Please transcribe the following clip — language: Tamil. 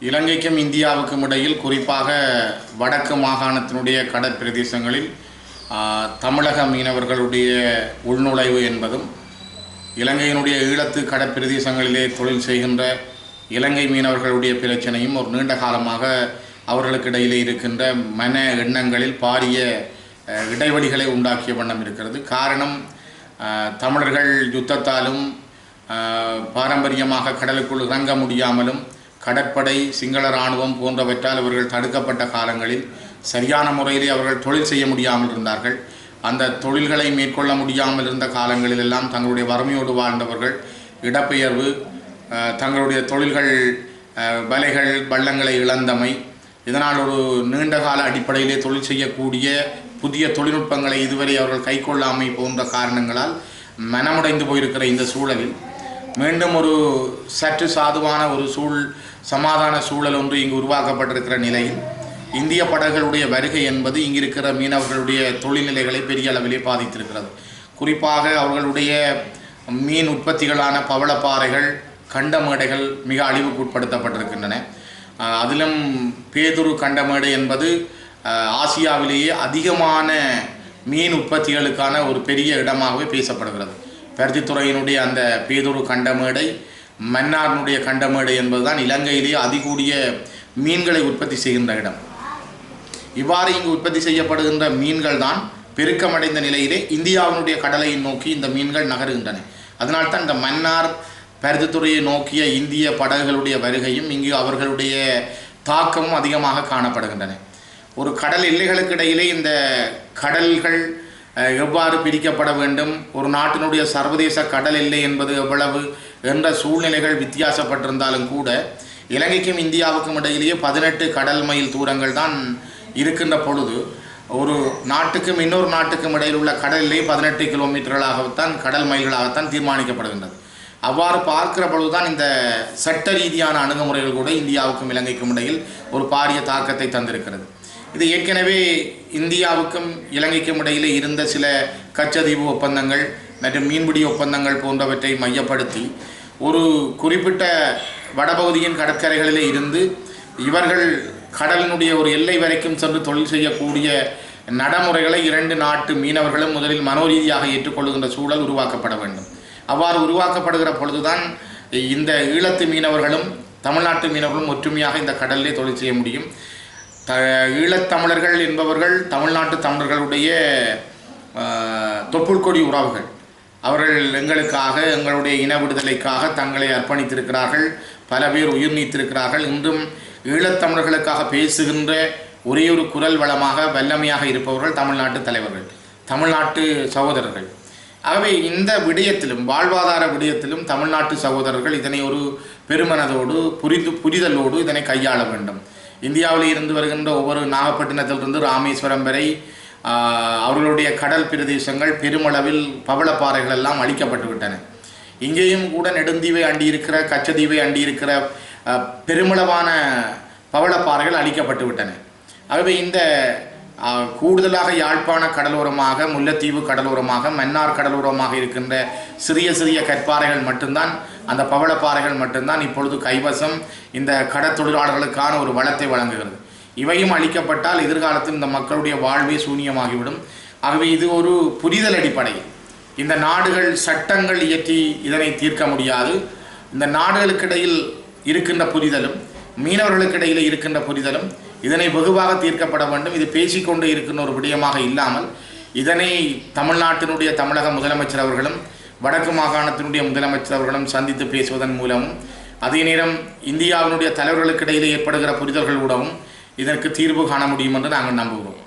இலங்கைக்கும் இந்தியாவுக்கும் இடையில் குறிப்பாக வடக்கு மாகாணத்தினுடைய கடற்பிரதேசங்களில் தமிழக மீனவர்களுடைய உள்நுழைவு என்பதும் இலங்கையினுடைய ஈழத்து கடற்பிரதேசங்களிலே தொழில் செய்கின்ற இலங்கை மீனவர்களுடைய பிரச்சனையும் ஒரு நீண்ட காலமாக அவர்களுக்கு இடையிலே இருக்கின்ற மன எண்ணங்களில் பாரிய இடைவெளிகளை உண்டாக்கிய வண்ணம் இருக்கிறது. காரணம், தமிழர்கள் யுத்தத்தாலும் பாரம்பரியமாக கடலுக்குள் இறங்க முடியாமலும் கடற்படை சிங்கள இராணுவம் போன்றவற்றால் அவர்கள் தடுக்கப்பட்ட காலங்களில் சரியான முறையிலே அவர்கள் தொழில் செய்ய முடியாமல் இருந்தார்கள். அந்த தொழில்களை மேற்கொள்ள முடியாமல் இருந்த காலங்களிலெல்லாம் தங்களுடைய வறுமையோடு வாழ்ந்தவர்கள் இடப்பெயர்வு, தங்களுடைய தொழில்கள் வலைகள் வள்ளங்களை இழந்தமை, இதனால் ஒரு நீண்ட கால அடிப்படையிலே தொழில் செய்யக்கூடிய புதிய தொழில்நுட்பங்களை இதுவரை அவர்கள் கைக்கொள்ளாமை போன்ற காரணங்களால் மனமுடைந்து போயிருக்கிற இந்த சூழலில் மீண்டும் ஒரு சற்று சாதுவான ஒரு சமாதான சூழல் ஒன்று இங்கு உருவாக்கப்பட்டிருக்கிற நிலையில் இந்திய படகுகளுடைய வருகை என்பது இங்கிருக்கிற மீனவர்களுடைய தொழில்நிலைகளை பெரிய அளவிலே பாதித்திருக்கிறது. குறிப்பாக அவர்களுடைய மீன் உற்பத்திகளான பவளப்பாறைகள், கண்டமேடைகள் மிக அழிவுக்கு உட்படுத்தப்பட்டிருக்கின்றன. அதிலும் பேதுரு கண்டமேடை என்பது ஆசியாவிலேயே அதிகமான மீன் உற்பத்திகளுக்கான ஒரு பெரிய இடமாகவே பேசப்படுகிறது. பருத்தித்துறையினுடைய அந்த பேதுரு கண்டமேடை, மன்னாரினுடைய கண்டமேடை என்பதுதான் இலங்கையிலேயே அதிகூடிய மீன்களை உற்பத்தி செய்கின்ற இடம். இவ்வாறு இங்கு உற்பத்தி செய்யப்படுகின்ற மீன்கள் தான் பெருக்கமடைந்த நிலையிலே இந்தியாவினுடைய கடலை நோக்கி இந்த மீன்கள் நகருகின்றன. அதனால்தான் இந்த மன்னார் பருத்தித்துறையை நோக்கிய இந்திய படகுகளுடைய வருகையும் இங்கு அவர்களுடைய தாக்கமும் அதிகமாக காணப்படுகின்றன. ஒரு கடல் எல்லைகளுக்கு இடையிலே இந்த கடல்கள் எவ்வாறு பிரிக்கப்பட வேண்டும், ஒரு நாட்டினுடைய சர்வதேச கடல் எல்லை என்பது எவ்வளவு என்ற சூழ்நிலைகள் வித்தியாசப்பட்டிருந்தாலும் கூட இலங்கைக்கும் இந்தியாவுக்கும் இடையிலேயே 18 கடல் மைல் தூரங்கள் தான் இருக்கின்ற பொழுது ஒரு நாட்டுக்கும் இன்னொரு நாட்டுக்கும் இடையில் உள்ள கடல் எல்லை 18 கிலோமீட்டர்களாகத்தான் கடல் மைல்களாகத்தான் தீர்மானிக்கப்படுகின்றது. அவ்வாறு பார்க்கிற பொழுதுதான் இந்த சட்ட ரீதியான அணுகுமுறைகள் கூட இந்தியாவுக்கும் இலங்கைக்கும் இடையில் ஒரு பாரிய தாக்கத்தை தந்திருக்கிறது. இது ஏற்கனவே இந்தியாவுக்கும் இலங்கைக்கும் இடையிலே இருந்த சில கச்சதீவு ஒப்பந்தங்கள் மற்றும் மீன்பிடி ஒப்பந்தங்கள் போன்றவற்றை மையப்படுத்தி ஒரு குறிப்பிட்ட வடபகுதியின் கடற்கரைகளிலே இருந்து இவர்கள் கடலினுடைய ஒரு எல்லை வரைக்கும் சென்று தொழில் செய்யக்கூடிய நடைமுறைகளை 2 நாட்டு மீனவர்களும் முதலில் மனோரீதியாக ஏற்றுக்கொள்ளுகின்ற சூழல் உருவாக்கப்பட வேண்டும். அவ்வாறு உருவாக்கப்படுகிற பொழுதுதான் இந்த ஈழத்து மீனவர்களும் தமிழ்நாட்டு மீனவர்களும் ஒற்றுமையாக இந்த கடலிலே தொழில் செய்ய முடியும். ஈழத்தமிழர்கள் என்பவர்கள் தமிழ்நாட்டு தமிழர்களுடைய தொப்புள்கொடி உறவுகள். அவர்கள் எங்களுக்காக, எங்களுடைய இன விடுதலைக்காக தங்களை அர்ப்பணித்திருக்கிறார்கள். பல பேர் உயிர் நீத்திருக்கிறார்கள். இன்றும் ஈழத்தமிழர்களுக்காக பேசுகின்ற ஒரே ஒரு குரல் வளமாக வல்லமையாக இருப்பவர்கள் தமிழ்நாட்டு தலைவர்கள், தமிழ்நாட்டு சகோதரர்கள். ஆகவே இந்த விடயத்திலும் வாழ்வாதார விடயத்திலும் தமிழ்நாட்டு சகோதரர்கள் இதனை ஒரு பெருமனதோடு புரிதலோடு இதனை கையாள வேண்டும். இந்தியாவில் இருந்து வருகின்ற ஒவ்வொரு நாகப்பட்டினத்திலிருந்து ராமேஸ்வரம் வரை அவர்களுடைய கடல் பிரதேசங்கள் பெருமளவில் பவளப்பாறைகள் எல்லாம் அழிக்கப்பட்டு விட்டன. இங்கேயும் கூட நெடுந்தீவை அண்டியிருக்கிற, கச்சதீவை அண்டியிருக்கிற பெருமளவான பவளப்பாறைகள் அழிக்கப்பட்டு விட்டன. ஆகவே இந்த கூடுதலாக யாழ்ப்பாண கடலோரமாக, முல்லைத்தீவு கடலோரமாக, மன்னார் கடலோரமாக இருக்கின்ற சிறிய சிறிய கற்பாறைகள் மட்டும்தான், அந்த பவளப்பாறைகள் மட்டும்தான் இப்பொழுது கைவசம் இந்த கடற்தொழிலாளர்களுக்கான ஒரு வளத்தை வழங்குகிறது. இவையும் அளிக்கப்பட்டால் எதிர்காலத்தில் இந்த மக்களுடைய வாழ்வே சூனியமாகிவிடும். ஆகவே இது ஒரு புரிதல் அடிப்படையில் இந்த நாடுகள் சட்டங்கள் இயற்றி இதனை தீர்க்க முடியாது. இந்த நாடுகளுக்கிடையில் இருக்கின்ற புரிதலும் மீனவர்களுக்கிடையில் இருக்கின்ற புரிதலும் இதனை வெகுவாக தீர்க்கப்பட வேண்டும். இது பேசிக்கொண்டு இருக்கின்ற ஒரு விடயமாக இல்லாமல் இதனை தமிழ்நாட்டினுடைய தமிழக முதலமைச்சர் அவர்களும் வடக்கு மாகாணத்தினுடைய முதலமைச்சர் அவர்களும் சந்தித்து பேசுவதன் மூலமும் அதே நேரம் இந்தியாவினுடைய தலைவர்களுக்கிடையிலே ஏற்படுகிற புரிதல்களோடவும் இதற்கு தீர்வு காண முடியும் என்று நாங்கள் நம்புகிறோம்.